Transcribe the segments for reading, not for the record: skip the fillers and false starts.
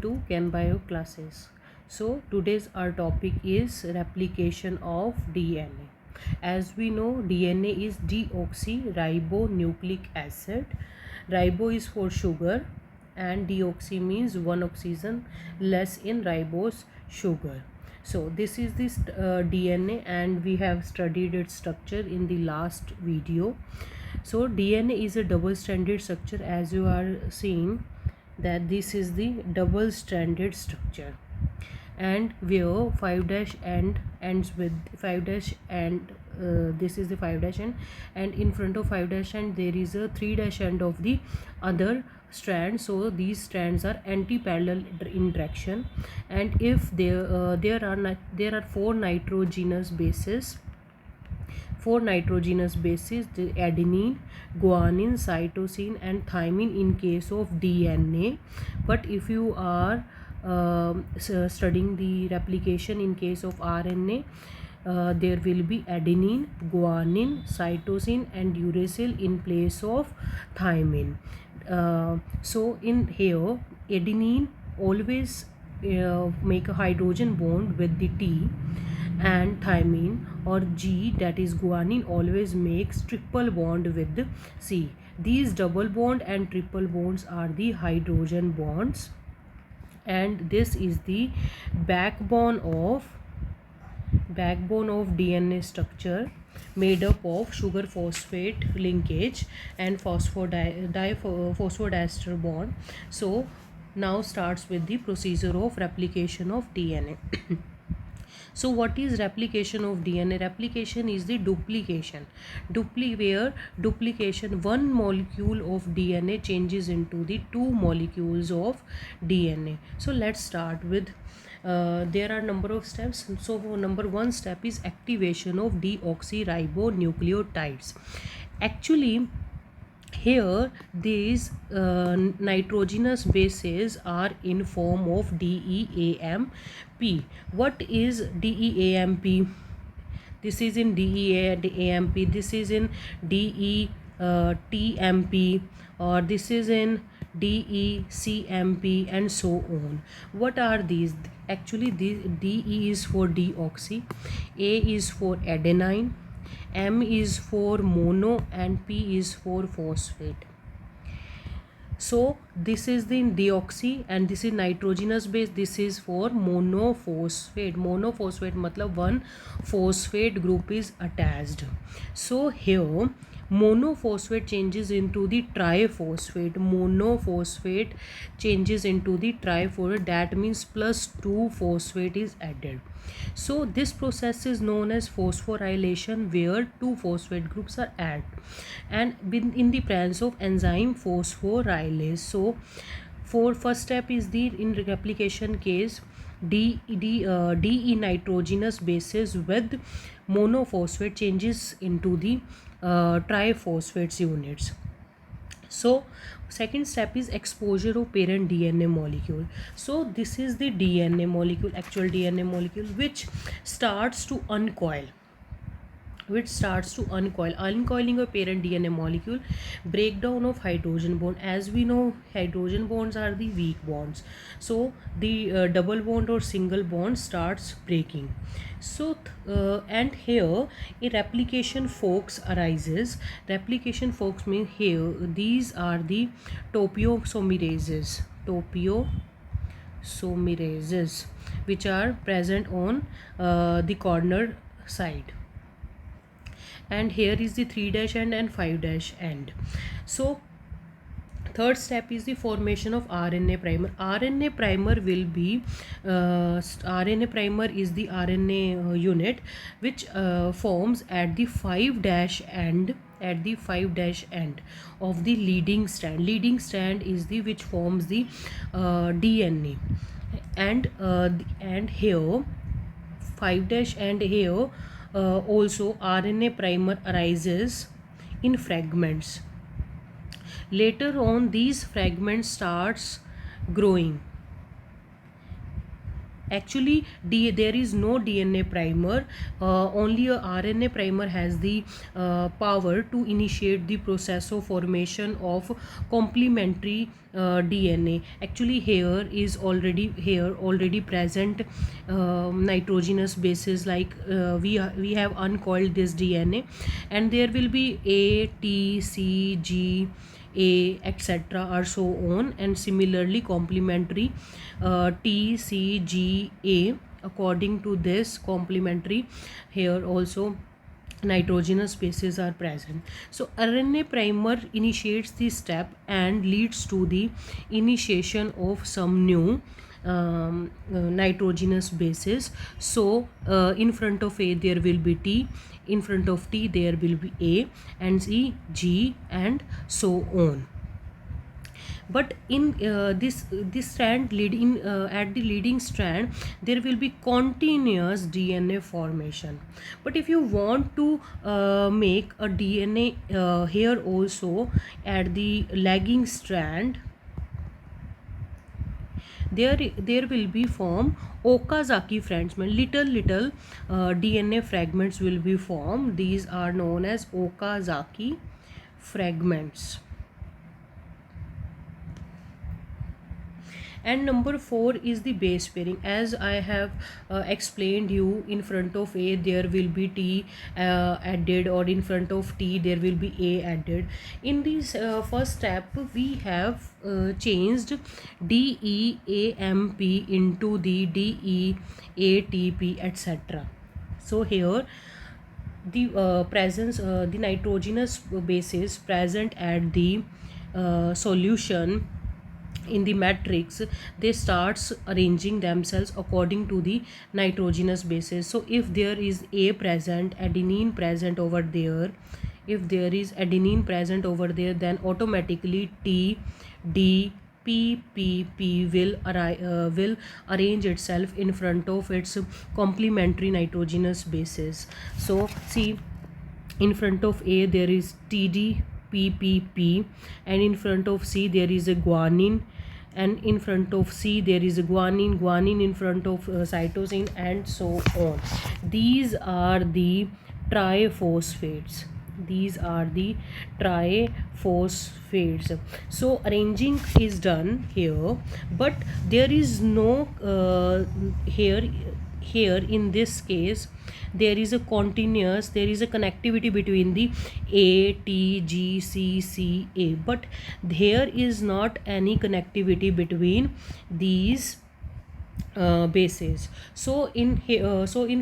To Can Bio classes. So today's our topic is replication of DNA. As we know, DNA is deoxyribonucleic acid. Ribo is for sugar and deoxy means one oxygen less in ribose sugar. So this is this DNA, and we have studied its structure in the last video. So DNA is a double stranded structure, as you are seeing that this is the double stranded structure, and where 5 dash end ends with 5 dash, and this is the 5 dash end, and in front of 5 dash end there is a 3 dash end of the other strand. So these strands are anti-parallel interaction, and if there are four nitrogenous bases, the adenine, guanine, cytosine and thymine in case of DNA. But if you are studying the replication in case of RNA, there will be adenine, guanine, cytosine and uracil in place of thymine. So in here, adenine always make a hydrogen bond with the T, and thymine or G, that is guanine, always makes triple bond with the C. These double bond and triple bonds are the hydrogen bonds, and this is the backbone of DNA structure, made up of sugar phosphate linkage and phosphodiester bond. So now starts with the procedure of replication of DNA. So what is replication of DNA? Replication is the duplication. Duplication, one molecule of DNA changes into the two molecules of DNA. So let's start with there are number of steps. So number one step is activation of deoxyribonucleotides. Actually, here these nitrogenous bases are in form of DEAMP. What is DEAMP? This is in DEAMP, this is in DETMP, or this is in DECMP and so on. What are these? Actually, the DE is for deoxy, A is for adenine, M is for mono and P is for phosphate. So this is the deoxy and this is nitrogenous base. This is for monophosphate. Monophosphate matlab one phosphate group is attached. So here monophosphate changes into the triphosphate. Monophosphate changes into the triphosphate. That means plus 2 phosphate is added. So this process is known as phosphorylation, where two phosphate groups are added, and in the presence of enzyme phosphorylase. So for first step is the in replication case, DE nitrogenous bases with monophosphate changes into the triphosphates units. So second step is exposure of parent DNA molecule. So this is the DNA molecule, actual DNA molecule, which starts to uncoil. Uncoiling of parent DNA molecule, breakdown of hydrogen bond. As we know, hydrogen bonds are the weak bonds, so the double bond or single bond starts breaking. So and here a replication forks arises. Replication forks mean here these are the topoisomerases which are present on the corner side, and here is the 3 dash end and 5 dash end. So third step is the formation of RNA primer. RNA primer will be RNA primer is the RNA unit which forms at the 5 dash end of the leading strand is the which forms the DNA, and here 5 dash end here also RNA primer arises in fragments. Later on these fragments starts growing. Actually, there is no DNA primer. Only a RNA primer has the power to initiate the process of formation of complementary DNA. Actually, here already present nitrogenous bases, like we have uncoiled this DNA, and there will be A, T, C, G, A, etc. are so on, and similarly complementary T, C, G, A. According to this complementary, here also nitrogenous bases are present. So RNA primer initiates the step and leads to the initiation of some new nitrogenous bases. So in front of A there will be T, in front of T there will be A, and C, G, and so on. But in this strand leading at the leading strand, there will be continuous DNA formation. But if you want to make a DNA here also at the lagging strand, there will be form Okazaki fragments. Little DNA fragments will be formed. These are known as Okazaki fragments. And number 4 is the base pairing. As I have explained you, in front of A there will be T added, or in front of T there will be A added. In this first step we have changed DEAMP into the DEATP, etc. So here the the nitrogenous bases present at the solution in the matrix, they starts arranging themselves according to the nitrogenous bases. So if there is A present, adenine present over there, if there is adenine present over there, then automatically T, D, P, P, P will arrange itself in front of its complementary nitrogenous bases. So see, in front of A there is TD, PPP, and in front of C there is a guanine, and in front of C there is a guanine in front of cytosine, and so on. These are the triphosphates. These are the triphosphates. So arranging is done here, but there is no here in this case there is a connectivity between the A, T, G, C, C, A, but there is not any connectivity between these bases. So in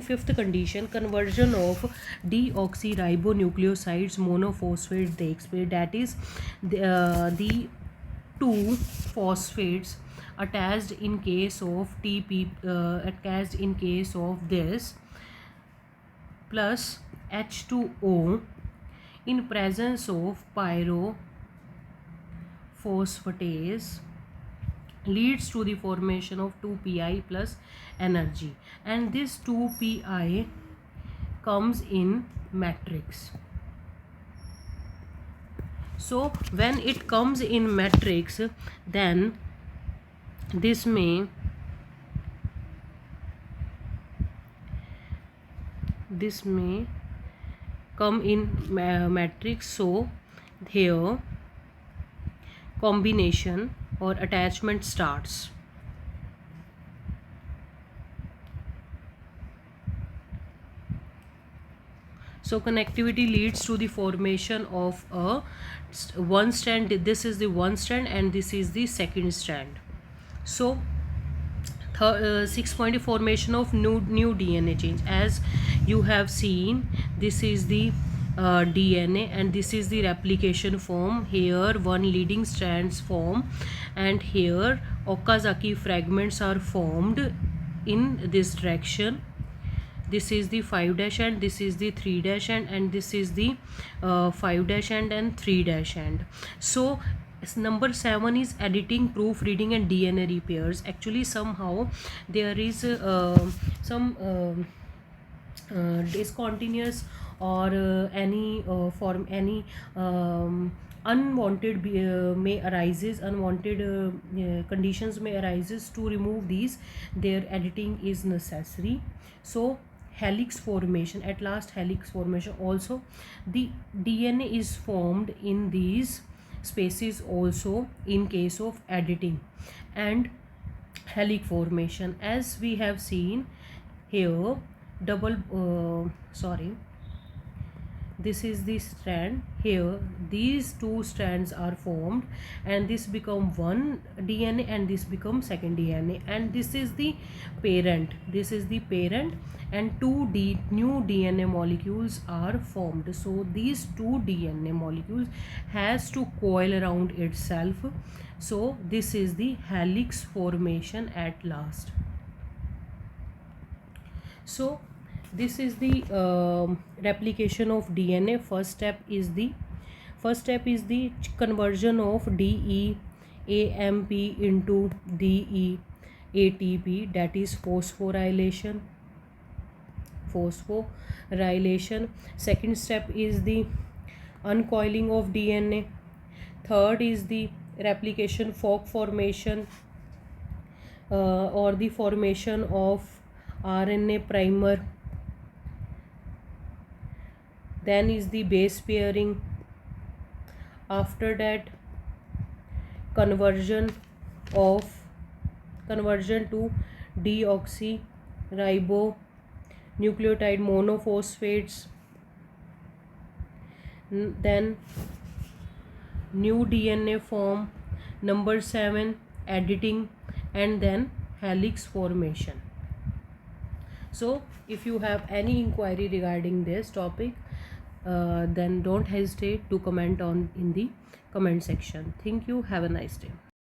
fifth condition, conversion of deoxyribonucleosides monophosphate takes place. That is the two phosphates attached in case of attached in case of this, plus H2O in presence of pyrophosphatase leads to the formation of 2pi plus energy, and this 2pi comes in matrix. So when it comes in matrix, then this may come in matrix. So here combination or attachment starts. So connectivity leads to the formation of a one strand. This is the one strand and this is the second strand. So 6 formation of new DNA change. As you have seen, this is the DNA and this is the replication form. Here one leading strands form, and here Okazaki fragments are formed in this direction. This is the 5' end, this is the 3' end, and this is the 5' end and 3' end. So number 7 is editing, proofreading, and DNA repairs. Actually somehow there is some discontinuous or any unwanted may arises, unwanted conditions may arises. To remove these, their editing is necessary. So helix formation, at last helix formation also, the DNA is formed in these spaces also in case of editing and helix formation. As we have seen here, double sorry, this is the strand. Here these two strands are formed and this become one DNA and this becomes second DNA, and this is the parent, this is the parent, and new DNA molecules are formed. So these two DNA molecules has to coil around itself. So this is the helix formation at last. So this is the replication of DNA. First step is the conversion of DE-AMP into DE-ATP, that is phosphorylation. Second step is the uncoiling of DNA. Third is the replication fork formation, or the formation of RNA primer. Then is the base pairing. After that, conversion to deoxyribonucleotide monophosphates. Then new DNA form. Number 7, editing, and then helix formation. So if you have any inquiry regarding this topic, then don't hesitate to comment on in the comment section. Thank you. Have a nice day.